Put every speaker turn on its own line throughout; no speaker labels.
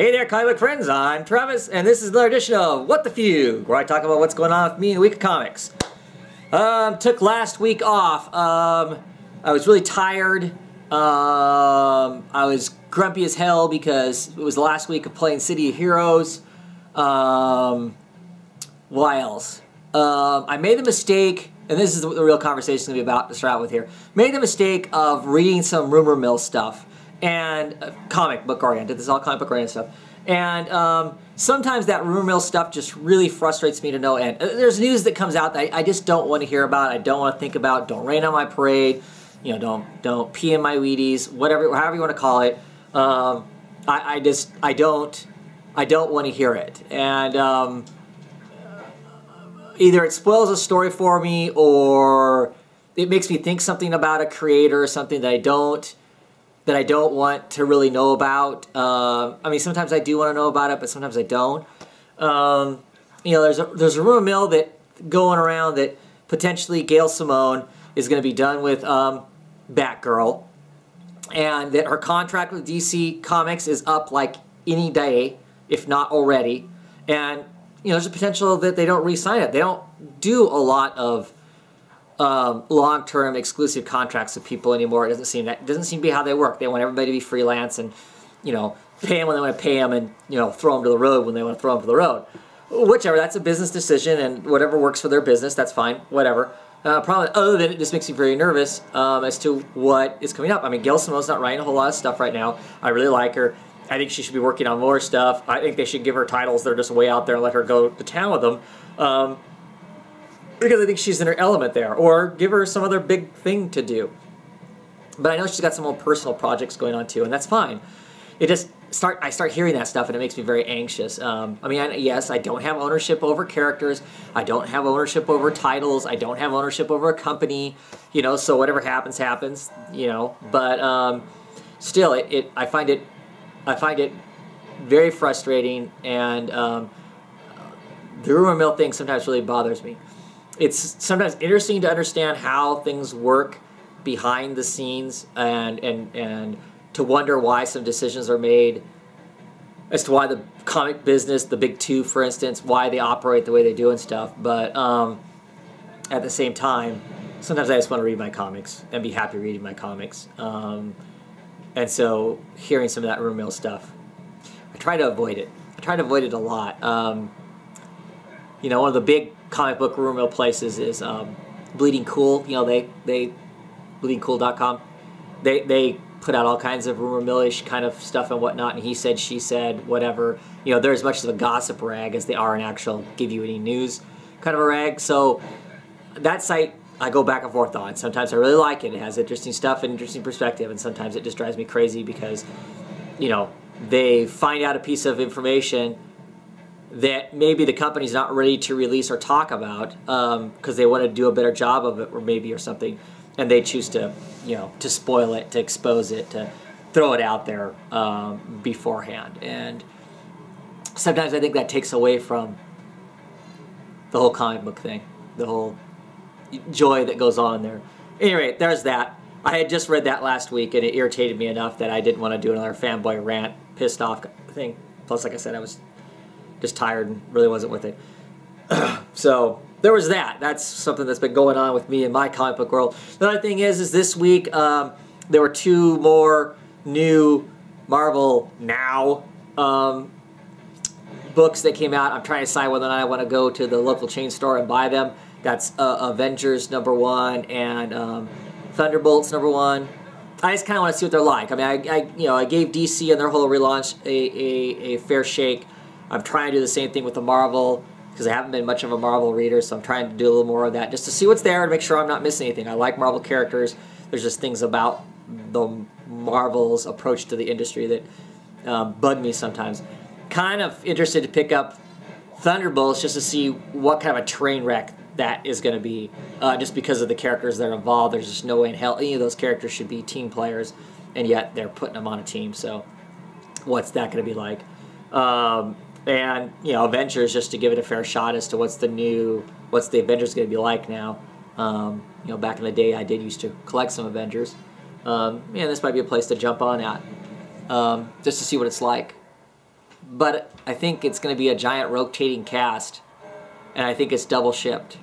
Hey there, comic book friends. I'm Travis, and this is another edition of What the Fugue, where I talk about what's going on with me in a week of comics. Took last week off. I was really tired. I was grumpy as hell because it was the last week of playing City of Heroes. What else? I made the mistake, and this is the real conversation is going to be about to start out with here. Made the mistake of reading some rumor mill stuff. And comic book oriented. This is all comic book oriented stuff. And sometimes that rumor mill stuff just really frustrates me to no end. There's news that comes out that I just don't want to hear about. I don't want to think about. Don't rain on my parade. You know, don't pee in my Wheaties. Whatever, however you want to call it. I don't want to hear it. And either it spoils a story for me, or it makes me think something about a creator or something that I don't want to really know about. I mean, sometimes I do want to know about it, but sometimes I don't. You know, there's a rumor mill that going around that potentially Gail Simone is going to be done with Batgirl, and that her contract with DC Comics is up like any day, if not already. And you know, there's a potential that they don't re-sign it. They don't do a lot of long-term exclusive contracts with people anymore. It doesn't seem to be how they work. They want everybody to be freelance and, you know, pay them when they want to pay them, and, you know, throw them to the road when they want to throw them to the road. Whichever, that's a business decision, and whatever works for their business, that's fine. Whatever. Probably other than it just makes me very nervous as to what is coming up. I mean, Gail Simone's not writing a whole lot of stuff right now. I really like her. I think she should be working on more stuff. I think they should give her titles that are just way out there and let her go to town with them. Because I think she's in her element there, or give her some other big thing to do. But I know she's got some more personal projects going on too, and that's fine. I start hearing that stuff, and it makes me very anxious. I mean, yes, I don't have ownership over characters. I don't have ownership over titles. I don't have ownership over a company. You know, so whatever happens, happens. You know, but still, I find it very frustrating, and the rumor mill thing sometimes really bothers me. It's sometimes interesting to understand how things work behind the scenes, and to wonder why some decisions are made as to why the comic business, the big two, for instance, why they operate the way they do and stuff. But at the same time, sometimes I just want to read my comics and be happy reading my comics. And so hearing some of that rumor mill stuff, I try to avoid it. I try to avoid it a lot. You know, one of the big comic book rumor mill places is Bleeding Cool. You know, they bleedingcool.com. They put out all kinds of rumor millish kind of stuff and whatnot, and he said, she said, whatever. You know, they're as much of a gossip rag as they are an actual give you any news kind of a rag. So that site I go back and forth on. Sometimes I really like it. It has interesting stuff and interesting perspective, and sometimes it just drives me crazy because, you know, they find out a piece of information that maybe the company's not ready to release or talk about because they want to do a better job of it, or something, and they choose to, you know, to spoil it, to expose it, to throw it out there beforehand. And sometimes I think that takes away from the whole comic book thing, the whole joy that goes on there. Anyway, there's that. I had just read that last week, and it irritated me enough that I didn't want to do another fanboy rant, pissed off thing. Plus, like I said, I was just tired and really wasn't with it. So there was that. That's something that's been going on with me in my comic book world. The other thing is this week there were two more new Marvel Now books that came out. I'm trying to decide whether or not I want to go to the local chain store and buy them. That's Avengers #1 and Thunderbolts #1. I just kind of want to see what they're like. I mean, I gave DC and their whole relaunch a fair shake. I'm trying to do the same thing with the Marvel, because I haven't been much of a Marvel reader, so I'm trying to do a little more of that just to see what's there and make sure I'm not missing anything. I like Marvel characters. There's just things about the Marvel's approach to the industry that bug me sometimes. Kind of interested to pick up Thunderbolts just to see what kind of a train wreck that is going to be, just because of the characters that are involved. There's just no way in hell any of those characters should be team players, and yet they're putting them on a team, so what's that going to be like? And, you know, Avengers, just to give it a fair shot as to what's the Avengers going to be like now. You know, back in the day, I did used to collect some Avengers. Yeah, this might be a place to jump on at, just to see what it's like. but I think it's going to be a giant rotating cast, and I think it's double shipped.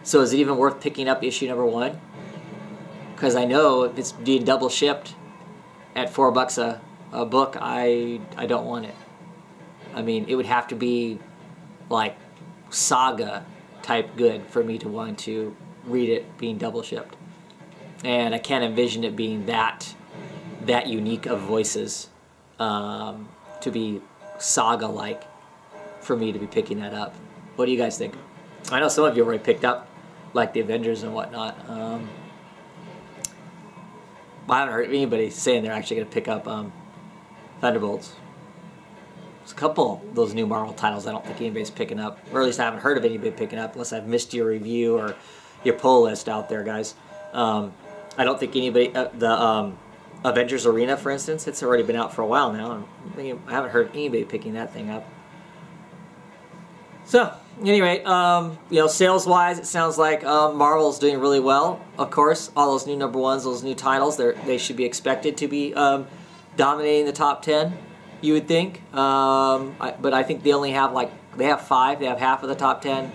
So is it even worth picking up issue number 1? Because I know if it's being double shipped at $4 a book, I don't want it. I mean, it would have to be like Saga type good for me to want to read it being double shipped. And I can't envision it being that unique of voices to be Saga-like for me to be picking that up. What do you guys think? I know some of you already picked up, like the Avengers and whatnot. I haven't heard anybody saying they're actually going to pick up Thunderbolts. There's a couple of those new Marvel titles I don't think anybody's picking up, or at least I haven't heard of anybody picking up, unless I've missed your review or your pull list out there, guys. I don't think anybody, the Avengers Arena, for instance, it's already been out for a while now. I haven't heard of anybody picking that thing up. So, anyway, you know, sales-wise, it sounds like Marvel's doing really well. Of course, all those new number 1s, those new titles, they should be expected to be dominating the top 10, you would think. But I think they only have, like, they have 5. They have half of the top 10.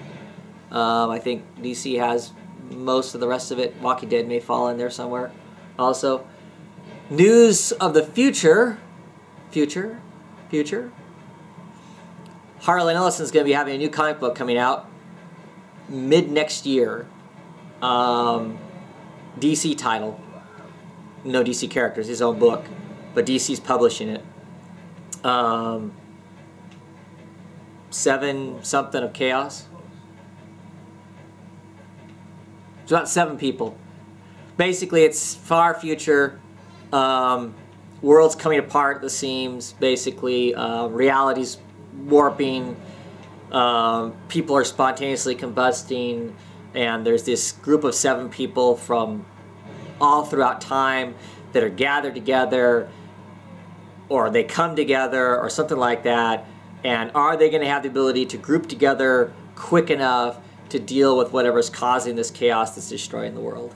I think DC has most of the rest of it. Walking Dead may fall in there somewhere also. News of the future. Harlan Ellison's going to be having a new comic book coming out mid-next year. DC title. No DC characters, his own book. But DC's publishing it. 7 something of Chaos. It's about 7 people. Basically, it's far future. World's coming apart at the seams. Basically, reality's warping. People are spontaneously combusting, and there's this group of 7 people from all throughout time that are gathered together, or they come together, or something like that. And are they going to have the ability to group together quick enough to deal with whatever's causing this chaos that's destroying the world?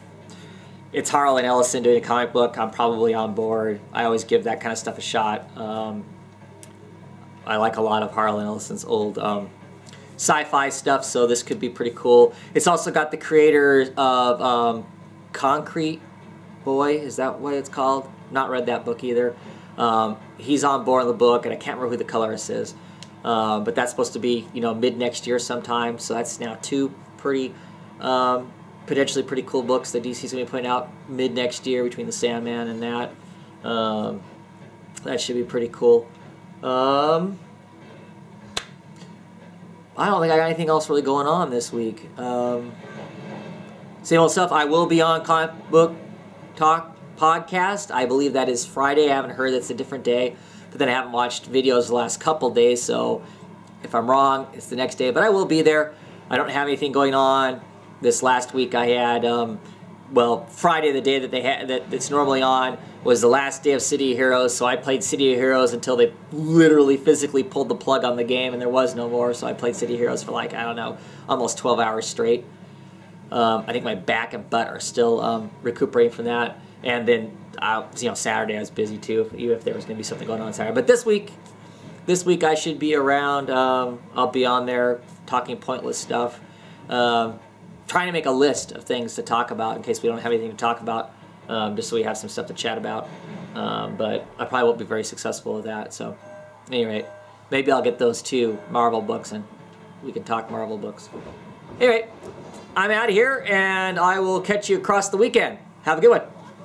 It's Harlan Ellison doing a comic book. I'm probably on board. I always give that kind of stuff a shot. I like a lot of Harlan Ellison's old sci-fi stuff, so this could be pretty cool. It's also got the creator of Concrete Boy. Is that what it's called? Not read that book either. He's on board in the book, and I can't remember who the colorist is. But that's supposed to be, you know, mid-next year sometime, so that's now 2 pretty, potentially pretty cool books that DC's going to be putting out mid-next year between the Sandman and that. That should be pretty cool. I don't think I got anything else really going on this week. Same old stuff. I will be on Comic Book Talk podcast. I believe that is Friday. I haven't heard it's a different day. But then I haven't watched videos the last couple days, so if I'm wrong, it's the next day. But I will be there. I don't have anything going on. This last week I had, well, Friday, the day that they had that's normally on, was the last day of City of Heroes. So I played City of Heroes until they literally physically pulled the plug on the game and there was no more. So I played City of Heroes for, like, I don't know, almost 12 hours straight. I think my back and butt are still recuperating from that. And then, you know, Saturday I was busy too, even if there was going to be something going on Saturday. But this week I should be around. I'll be on there talking pointless stuff. Trying to make a list of things to talk about in case we don't have anything to talk about, just so we have some stuff to chat about. But I probably won't be very successful with that. So, at any rate, maybe I'll get those 2 Marvel books and we can talk Marvel books. Anyway, I'm out of here and I will catch you across the weekend. Have a good one.